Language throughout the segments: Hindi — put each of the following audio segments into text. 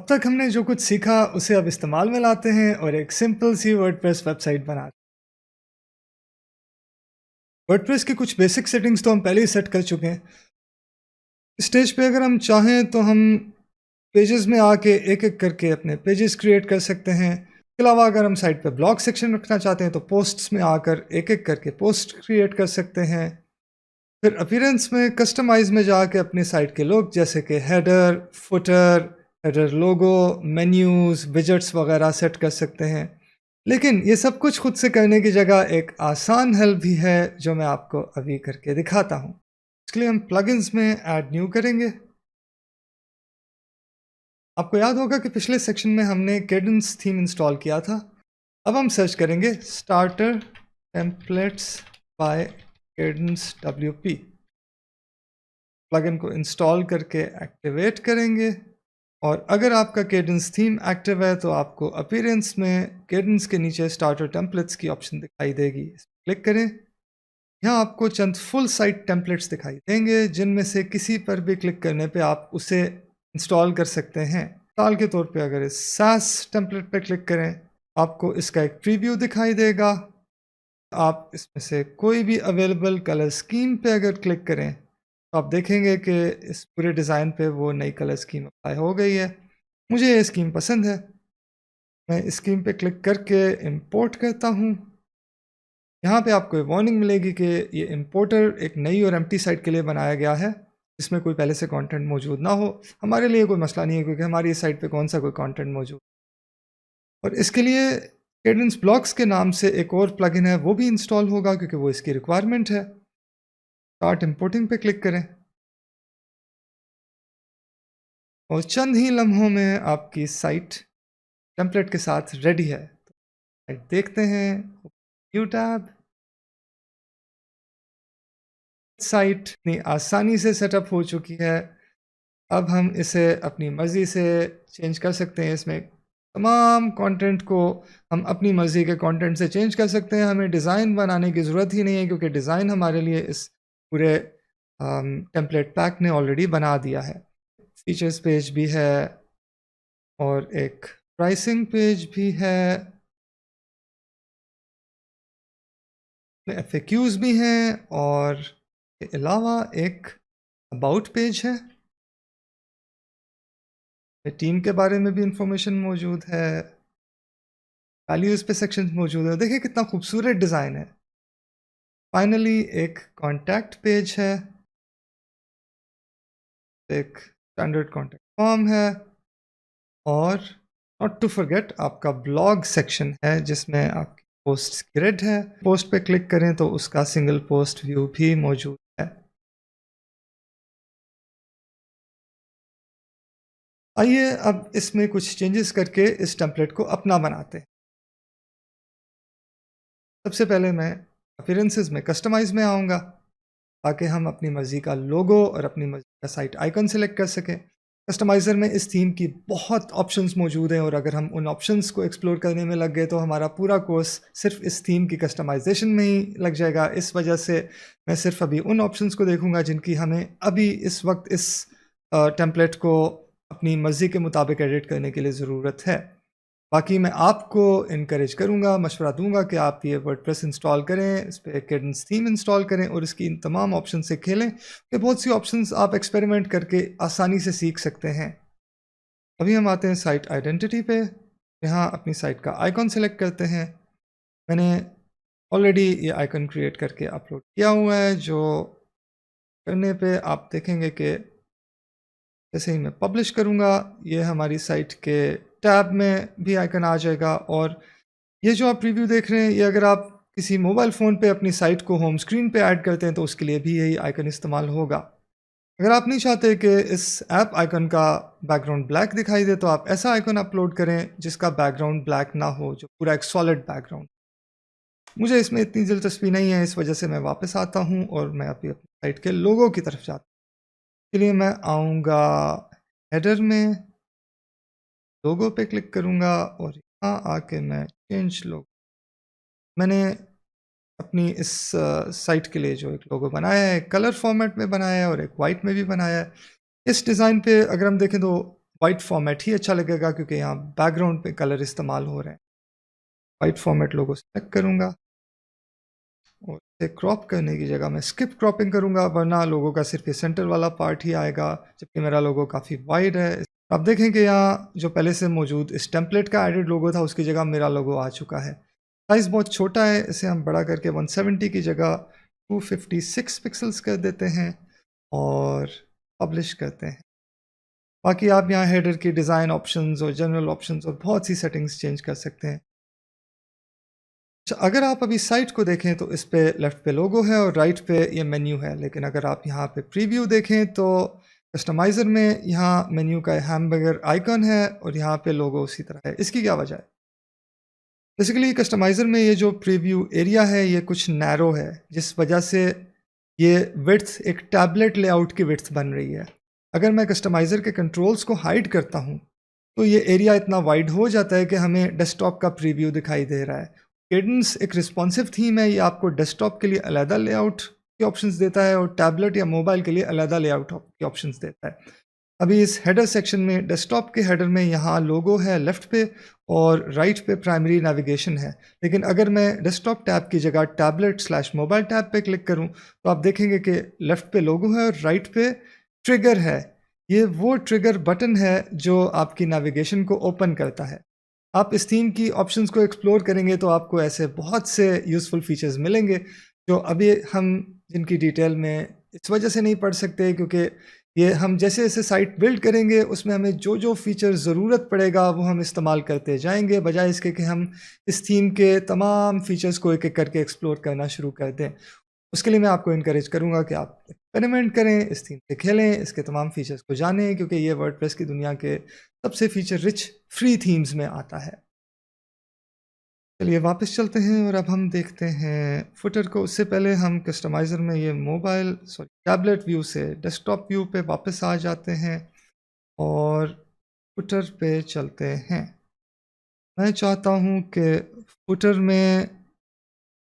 अब तक हमने जो कुछ सीखा उसे अब इस्तेमाल में लाते हैं और एक सिंपल सी वर्डप्रेस वेबसाइट बनाते हैं। वर्डप्रेस की कुछ बेसिक सेटिंग्स तो हम पहले ही सेट कर चुके हैं। स्टेज पे अगर हम चाहें तो हम पेजेस में आके एक एक करके अपने पेजेस क्रिएट कर सकते हैं। इसके अलावा अगर हम साइट पे ब्लॉग सेक्शन रखना चाहते हैं तो पोस्ट्स में आकर एक एक करके पोस्ट क्रिएट कर सकते हैं। फिर अपीयरेंस में कस्टमाइज में जाके अपनी साइट के लोग जैसे कि हेडर, फुटर, हेडर लोगो, मेन्यूज, विजेट्स वगैरह सेट कर सकते हैं। लेकिन ये सब कुछ खुद से करने की जगह एक आसान हेल्प भी है जो मैं आपको अभी करके दिखाता हूँ। इसके लिए हम प्लगइन्स में ऐड न्यू करेंगे। आपको याद होगा कि पिछले सेक्शन में हमने केडेंस थीम इंस्टॉल किया था। अब हम सर्च करेंगे starter templates by Kadence WP। Plugin को इंस्टॉल करके एक्टिवेट करेंगे और अगर आपका केडेंस थीम एक्टिव है तो आपको अपीयरेंस में केडेंस के नीचे स्टार्टर टेम्पलेट्स की ऑप्शन दिखाई देगी। इस पर क्लिक करें। यहाँ आपको चंद फुल साइट टेम्पलेट्स दिखाई देंगे जिनमें से किसी पर भी क्लिक करने पे आप उसे इंस्टॉल कर सकते हैं। मिसाल के तौर पे अगर इस सास टेम्पलेट पे क्लिक करें आपको इसका एक प्रीव्यू दिखाई देगा। आप इसमें से कोई भी अवेलेबल कलर स्कीम पे अगर क्लिक करें तो आप देखेंगे कि इस पूरे डिज़ाइन पे वो नई कलर स्कीम अप्लाई हो गई है। मुझे ये स्कीम पसंद है। मैं इस स्कीम पे क्लिक करके इंपोर्ट करता हूँ। यहाँ पे आपको वार्निंग मिलेगी कि ये इंपोर्टर एक नई और एम्प्टी साइट के लिए बनाया गया है जिसमें कोई पहले से कंटेंट मौजूद ना हो। हमारे लिए कोई मसला नहीं है क्योंकि हमारी इस साइट पे कौन सा कोई कंटेंट मौजूद। और इसके लिए केडेंस ब्लॉक्स के नाम से एक और प्लगइन है वो भी इंस्टॉल होगा क्योंकि वो इसकी रिक्वायरमेंट है। स्टार्ट इंपोर्टिंग पे क्लिक करें और चंद ही लम्हों में आपकी साइट टेम्पलेट के साथ रेडी है। साइट देखते हैं। New tab. साइट इतनी आसानी से सेटअप हो चुकी है। अब हम इसे अपनी मर्ज़ी से चेंज कर सकते हैं। इसमें तमाम कंटेंट को हम अपनी मर्ज़ी के कंटेंट से चेंज कर सकते हैं। हमें डिज़ाइन बनाने की ज़रूरत ही नहीं है क्योंकि डिज़ाइन हमारे लिए इस पूरे टेम्पलेट पैक ने ऑलरेडी बना दिया है। फीचर्स पेज भी है और एक प्राइसिंग पेज भी है। FAQs भी हैं और के अलावा एक अबाउट पेज है। टीम के बारे में भी इंफॉर्मेशन मौजूद है। वैल्यूज़ पे सेक्शन मौजूद है। देखिए कितना खूबसूरत डिज़ाइन है। फाइनली एक कॉन्टैक्ट पेज है। एक स्टैंडर्ड कॉन्टैक्ट फॉर्म है और नॉट टू फॉरगेट आपका ब्लॉग सेक्शन है जिसमें आपकी पोस्ट ग्रिड है। पोस्ट पे क्लिक करें तो उसका सिंगल पोस्ट व्यू भी मौजूद है। आइए अब इसमें कुछ चेंजेस करके इस टेम्पलेट को अपना बनाते हैं। सबसे पहले मैं अपीयरेंसेस में कस्टमाइज़ में आऊँगा ताकि हम अपनी मर्ज़ी का लोगो और अपनी मर्ज़ी का साइट आइकन सेलेक्ट कर सकें। कस्टमाइज़र में इस थीम की बहुत ऑप्शंस मौजूद हैं और अगर हम उन ऑप्शंस को एक्सप्लोर करने में लग गए तो हमारा पूरा कोर्स सिर्फ इस थीम की कस्टमाइजेशन में ही लग जाएगा। इस वजह से मैं सिर्फ अभी उन ऑप्शंस को देखूँगा जिनकी हमें अभी इस वक्त इस टेम्पलेट को अपनी मर्ज़ी के मुताबिक एडिट करने के लिए ज़रूरत है। बाकी मैं आपको इनकरेज करूँगा, मशवरा दूँगा कि आप ये वर्डप्रेस इंस्टॉल करें, इस पे केडेंस थीम इंस्टॉल करें और इसकी इन तमाम ऑप्शन से खेलें कि बहुत सी ऑप्शंस आप एक्सपेरिमेंट करके आसानी से सीख सकते हैं। अभी हम आते हैं साइट आइडेंटिटी पे। यहाँ अपनी साइट का आइकॉन सेलेक्ट करते हैं। मैंने ऑलरेडी ये आइकन क्रिएट करके अपलोड किया हुआ है जो करने पे आप देखेंगे कि जैसे ही मैं पब्लिश करूँगा ये हमारी साइट के टैब में भी आइकन आ जाएगा। और ये जो आप प्रीव्यू देख रहे हैं ये अगर आप किसी मोबाइल फ़ोन पे अपनी साइट को होम स्क्रीन पे ऐड करते हैं तो उसके लिए भी यही आइकन इस्तेमाल होगा। अगर आप नहीं चाहते कि इस ऐप आइकन का बैकग्राउंड ब्लैक दिखाई दे तो आप ऐसा आइकन अपलोड करें जिसका बैकग्राउंड ब्लैक ना हो, जो पूरा एक सॉलिड बैकग्राउंड। मुझे इसमें इतनी दिलचस्पी नहीं है, इस वजह से मैं वापस आता हूँ और मैं अभी अपनी साइट के लोगो की तरफ जाता हूँ। इसके लिए मैं आऊँगा हेडर में, लोगो पे क्लिक करूँगा और यहाँ आके मैं चेंज लोगो। मैंने अपनी इस साइट के लिए जो एक लोगो बनाया है, एक कलर फॉर्मेट में बनाया है और एक वाइट में भी बनाया है। इस डिज़ाइन पे अगर हम देखें तो वाइट फॉर्मेट ही अच्छा लगेगा क्योंकि यहाँ बैकग्राउंड पे कलर इस्तेमाल हो रहे हैं। वाइट फॉर्मेट लोगो सेलेक्ट करूँगा और इसे क्रॉप करने की जगह मैं स्किप क्रॉपिंग करूँगा, वरना लोगो का सिर्फ ये सेंटर वाला पार्ट ही आएगा, जबकि मेरा लोगो काफ़ी वाइड है। आप देखें कि यहाँ जो पहले से मौजूद इस टेम्पलेट का एडिट लोगो था उसकी जगह मेरा लोगो आ चुका है। साइज़ बहुत छोटा है, इसे हम बड़ा करके 170 की जगह 256 पिक्सल्स कर देते हैं और पब्लिश करते हैं। बाकी आप यहाँ हेडर की डिज़ाइन ऑप्शंस और जनरल ऑप्शंस और बहुत सी सेटिंग्स चेंज कर सकते हैं। अच्छा, अगर आप अभी साइट को देखें तो इस पे लेफ़्ट पे लोगो है और राइट पे ये मेन्यू है, लेकिन अगर आप यहाँ पे प्रीव्यू देखें तो कस्टमाइज़र में यहाँ मेन्यू का हैमबर्गर आइकन है और यहाँ पे लोगो उसी तरह है। इसकी क्या वजह है? बेसिकली कस्टमाइज़र में ये जो प्रीव्यू एरिया है ये कुछ नैरो है, जिस वजह से ये विड्थ एक टैबलेट लेआउट की विड्थ बन रही है। अगर मैं कस्टमाइज़र के कंट्रोल्स को हाइड करता हूँ तो ये एरिया इतना वाइड हो जाता है कि हमें डेस्कटॉप का प्रीव्यू दिखाई दे रहा है। केडेंस एक रिस्पॉन्सिव थीम है, ये आपको डेस्कटॉप के लिए अलहदा लेआउट के ऑप्शंस देता है और टैबलेट या मोबाइल के लिए अलहदा लेआउट के ऑप्शंस देता है। अभी इस हेडर सेक्शन में डेस्कटॉप के हेडर में यहाँ लोगो है लेफ़्ट पे और राइट पे प्राइमरी नेविगेशन है, लेकिन अगर मैं डेस्कटॉप टैब की जगह टैबलेट/मोबाइल टैब पे क्लिक करूँ तो आप देखेंगे कि लेफ़्ट पे लोगो है और राइट पे ट्रिगर है। ये वो ट्रिगर बटन है जो आपकी नेविगेशन को ओपन करता है। आप इस थीम की ऑप्शंस को एक्सप्लोर करेंगे तो आपको ऐसे बहुत से यूज़फुल फीचर्स मिलेंगे जो अभी हम जिनकी डिटेल में इस वजह से नहीं पढ़ सकते, क्योंकि ये हम जैसे जैसे साइट बिल्ड करेंगे उसमें हमें जो जो फीचर ज़रूरत पड़ेगा वो हम इस्तेमाल करते जाएंगे, बजाय इसके कि हम इस थीम के तमाम फीचर्स को एक एक करके एक्सप्लोर करना शुरू कर दें। उसके लिए मैं आपको इनकरेज करूँगा कि आप एक्सपेरिमेंट करें, इस थीम से खेलें, इसके तमाम फीचर्स को जानें, क्योंकि ये वर्डप्रेस की दुनिया के सबसे फीचर रिच फ्री थीम्स में आता है। चलिए वापस चलते हैं और अब हम देखते हैं फुटर को। उससे पहले हम कस्टमाइज़र में ये टैबलेट व्यू से डेस्कटॉप व्यू पे वापस आ जाते हैं और फुटर पे चलते हैं। मैं चाहता हूँ कि फुटर में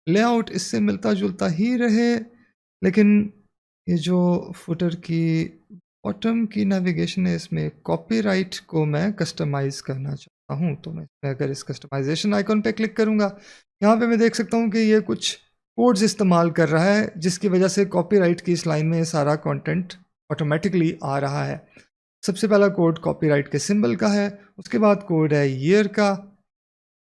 लेआउट इससे मिलता-जुलता ही रहे, लेकिन ये जो फुटर की बॉटम की नेविगेशन है इसमें कॉपीराइट को मैं कस्टमाइज़ करना चाहता हूँ। तो मैं इसमें अगर इस कस्टमाइज़ेशन आइकन पे क्लिक करूँगा, यहाँ पे मैं देख सकता हूँ कि ये कुछ कोड्स इस्तेमाल कर रहा है, जिसकी वजह से कॉपीराइट की इस लाइन में सारा कंटेंट ऑटोमेटिकली आ रहा है। सबसे पहला कोड कॉपीराइट के सिंबल का है, उसके बाद कोड है ईयर का,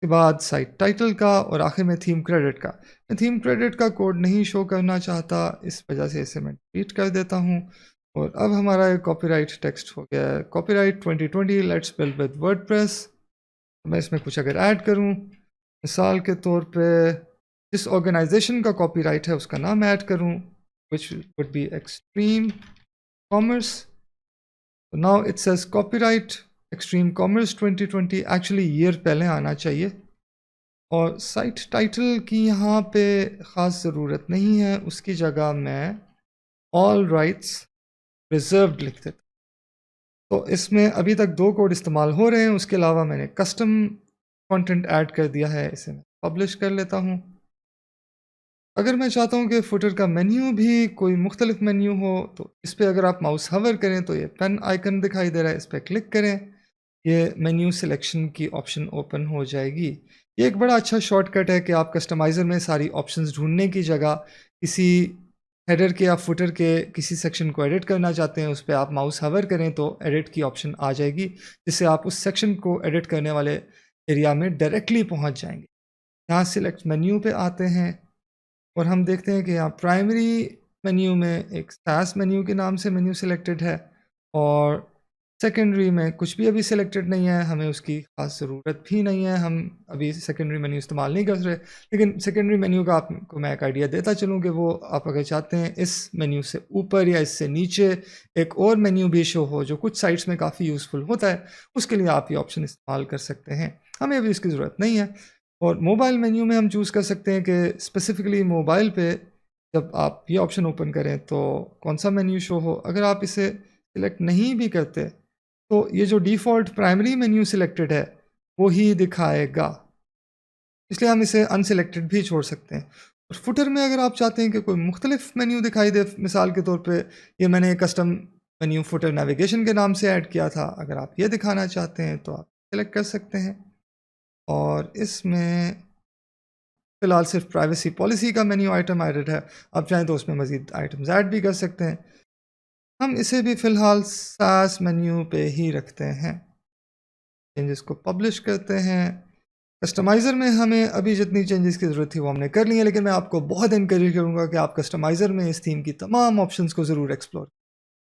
के बाद साइट टाइटल का और आखिर में थीम क्रेडिट का। मैं थीम क्रेडिट का कोड नहीं शो करना चाहता, इस वजह से इसे मैं डिलीट कर देता हूँ। और अब हमारा ये कॉपीराइट टेक्स्ट हो गया है, copyright 2020 let's build with WordPress. मैं इसमें कुछ अगर ऐड करूँ, मिसाल के तौर पे जिस ऑर्गेनाइजेशन का कॉपीराइट है उसका नाम ऐड करूँ, which would be extreme commerce. Now it says copyright extreme commerce 2020, actually year पहले आना चाहिए। और साइट टाइटल की यहाँ पे ख़ास ज़रूरत नहीं है, उसकी जगह मैं ऑल राइट्स रिजर्व्ड लिख देता। तो इसमें अभी तक 2 कोड इस्तेमाल हो रहे हैं, उसके अलावा मैंने कस्टम कंटेंट ऐड कर दिया है, इसे मैं पब्लिश कर लेता हूँ। अगर मैं चाहता हूँ कि फुटर का मेन्यू भी कोई मुख्तलिफ मेन्यू हो, तो इस पे अगर आप माउस हवर करें तो ये पेन आइकन दिखाई दे रहा है, इस पर क्लिक करें, ये मेन्यू सिलेक्शन की ऑप्शन ओपन हो जाएगी। ये एक बड़ा अच्छा शॉर्टकट है कि आप कस्टमाइज़र में सारी ऑप्शंस ढूंढने की जगह किसी हेडर के या फुटर के किसी सेक्शन को एडिट करना चाहते हैं, उस पर आप माउस हवर करें तो एडिट की ऑप्शन आ जाएगी, जिससे आप उस सेक्शन को एडिट करने वाले एरिया में डायरेक्टली पहुँच जाएंगे। यहाँ सिलेक्ट मेन्यू पे आते हैं और हम देखते हैं कि यहाँ प्राइमरी मेन्यू में एक सास मेन्यू के नाम से मेन्यू सिलेक्टेड है और सेकेंडरी में कुछ भी अभी सिलेक्टेड नहीं है, हमें उसकी ख़ास ज़रूरत भी नहीं है, हम अभी सेकेंडरी मेन्यू इस्तेमाल नहीं कर रहे। लेकिन सेकेंडरी मेन्यू का आपको मैं एक आइडिया देता चलूँ कि वो आप अगर चाहते हैं इस मेन्यू से ऊपर या इससे नीचे एक और मेन्यू भी शो हो जो कुछ साइट्स में काफ़ी यूज़फुल होता है, उसके लिए आप ये ऑप्शन इस्तेमाल कर सकते हैं। हमें अभी इसकी ज़रूरत नहीं है। और मोबाइल मेन्यू में हम चूज़ कर सकते हैं कि स्पेसिफ़िकली मोबाइल पे जब आप ये ऑप्शन ओपन करें तो कौन-सा मेन्यू शो हो। अगर आप इसे सिलेक्ट नहीं भी करते तो ये जो डिफ़ॉल्ट प्राइमरी मेन्यू सिलेक्टेड है वो ही दिखाएगा, इसलिए हम इसे अनसिलेक्टेड भी छोड़ सकते हैं। और फुटर में अगर आप चाहते हैं कि कोई मुख्तलिफ मेन्यू दिखाई दे, मिसाल के तौर पे ये मैंने कस्टम मेन्यू फुटर नेविगेशन के नाम से ऐड किया था। अगर आप ये दिखाना चाहते हैं तो आप सेलेक्ट कर सकते हैं, और इसमें फ़िलहाल सिर्फ प्राइवेसी पॉलिसी का मेन्यू आइटम एडेड है। आप चाहें तो उसमें मज़ीद आइटम्स ऐड भी कर सकते हैं। हम इसे भी फ़िलहाल सास मेन्यू पे ही रखते हैं। चेंजेस को पब्लिश करते हैं। कस्टमाइज़र में हमें अभी जितनी चेंजेस की ज़रूरत थी वो हमने कर ली है, लेकिन मैं आपको बहुत इनकरेज करूँगा कि आप कस्टमाइज़र में इस थीम की तमाम ऑप्शंस को ज़रूर एक्सप्लोर।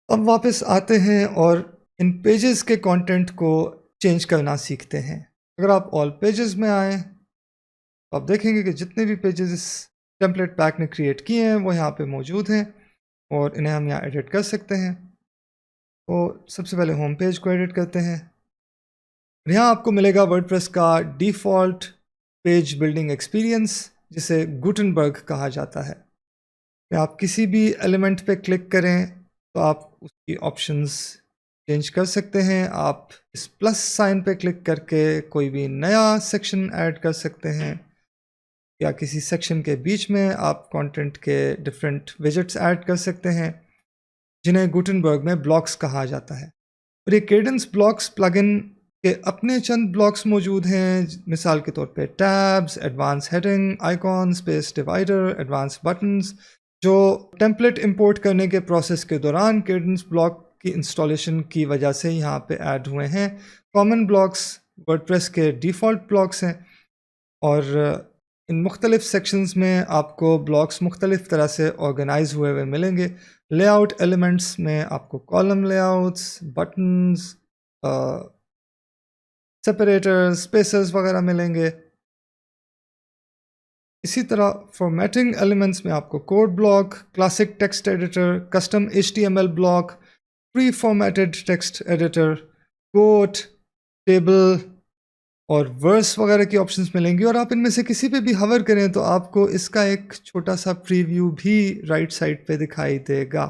अब वापस आते हैं और इन पेजेस के कंटेंट को चेंज करना सीखते हैं। अगर आप ऑल पेजेस में आएँ तो आप देखेंगे कि जितने भी पेजेस इस टेम्पलेट पैक ने क्रिएट किए हैं वो यहाँ पे मौजूद हैं, और इन्हें हम यहाँ एडिट कर सकते हैं। तो सबसे पहले होम पेज को एडिट करते हैं। यहाँ आपको मिलेगा वर्डप्रेस का डिफ़ॉल्ट पेज बिल्डिंग एक्सपीरियंस, जिसे गुटनबर्ग कहा जाता है। आप किसी भी एलिमेंट पे क्लिक करें तो आप उसकी ऑप्शंस चेंज कर सकते हैं। आप इस प्लस साइन पे क्लिक करके कोई भी नया सेक्शन ऐड कर सकते हैं, या किसी सेक्शन के बीच में आप कंटेंट के डिफरेंट विजेट्स ऐड कर सकते हैं, जिन्हें गुटनबर्ग में ब्लॉक्स कहा जाता है। और ये केडेंस ब्लॉक्स प्लगइन के अपने चंद ब्लॉक्स मौजूद हैं, मिसाल के तौर पे tabs, advance heading, icon, space divider, advance buttons, जो टेम्पलेट इंपोर्ट करने के प्रोसेस के दौरान केडेंस ब्लॉक की इंस्टॉलेशन की वजह से यहाँ पे ऐड हुए हैं। कॉमन ब्लॉक्स वर्डप्रेस के डिफ़ॉल्ट ब्लॉक्स हैं, और इन मुख्तलिफ सेक्शंस में आपको ब्लॉक्स मुख्तलिफ तरह से ऑर्गेनाइज हुए हुए मिलेंगे। लेआउट एलिमेंट्स में आपको column layouts, buttons, separator, spaces वगैरह मिलेंगे। इसी तरह फॉर्मेटिंग एलिमेंट्स में आपको code block, classic text editor, custom HTML block, pre formatted text editor, quote, table और वर्स वगैरह की ऑप्शंस मिलेंगी। और आप इनमें से किसी पे भी हवर करें तो आपको इसका एक छोटा सा प्रीव्यू भी राइट साइड पे दिखाई देगा।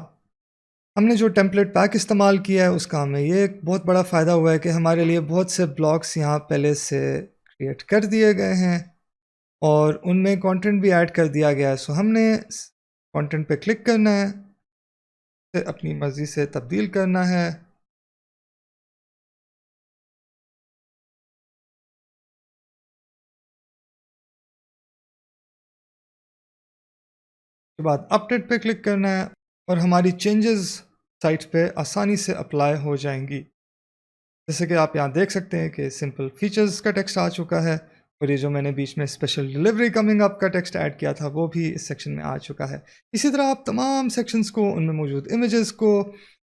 हमने जो टेम्पलेट पैक इस्तेमाल किया है उसका हमें ये एक बहुत बड़ा फ़ायदा हुआ है कि हमारे लिए बहुत से ब्लॉक्स यहाँ पहले से क्रिएट कर दिए गए हैं, और उनमें कंटेंट भी ऐड कर दिया गया है। सो हमने कंटेंट पे क्लिक करना है, इसे अपनी मर्ज़ी से तब्दील करना है। उसके बाद अपडेट पे क्लिक करना है, और हमारी चेंजेस साइट पे आसानी से अप्लाई हो जाएंगी। जैसे कि आप यहाँ देख सकते हैं कि सिंपल फीचर्स का टेक्स्ट आ चुका है, और ये जो मैंने बीच में स्पेशल डिलीवरी कमिंग अप का टेक्स्ट ऐड किया था वो भी इस सेक्शन में आ चुका है। इसी तरह आप तमाम सेक्शंस को, उनमें मौजूद इमेजेस को,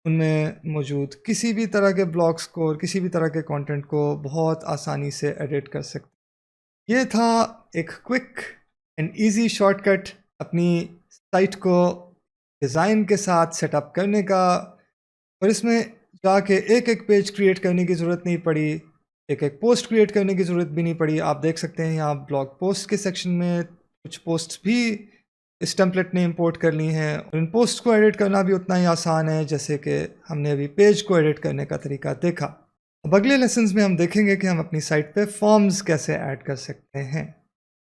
उनमें मौजूद किसी भी तरह के ब्लॉग्स को और किसी भी तरह के कंटेंट को बहुत आसानी से एडिट कर सकते हैं। ये था एक क्विक एंड ईजी शॉर्टकट अपनी साइट को डिज़ाइन के साथ सेटअप करने का, और इसमें जाके एक एक पेज क्रिएट करने की ज़रूरत नहीं पड़ी, एक एक पोस्ट क्रिएट करने की ज़रूरत भी नहीं पड़ी। आप देख सकते हैं यहाँ ब्लॉग पोस्ट के सेक्शन में कुछ पोस्ट्स भी इस टेम्पलेट ने इंपोर्ट कर ली हैं, और इन पोस्ट को एडिट करना भी उतना ही आसान है जैसे कि हमने अभी पेज को एडिट करने का तरीका देखा। अब अगले लेसन्स में हम देखेंगे कि हम अपनी साइट पे फॉर्म्स कैसे ऐड कर सकते हैं।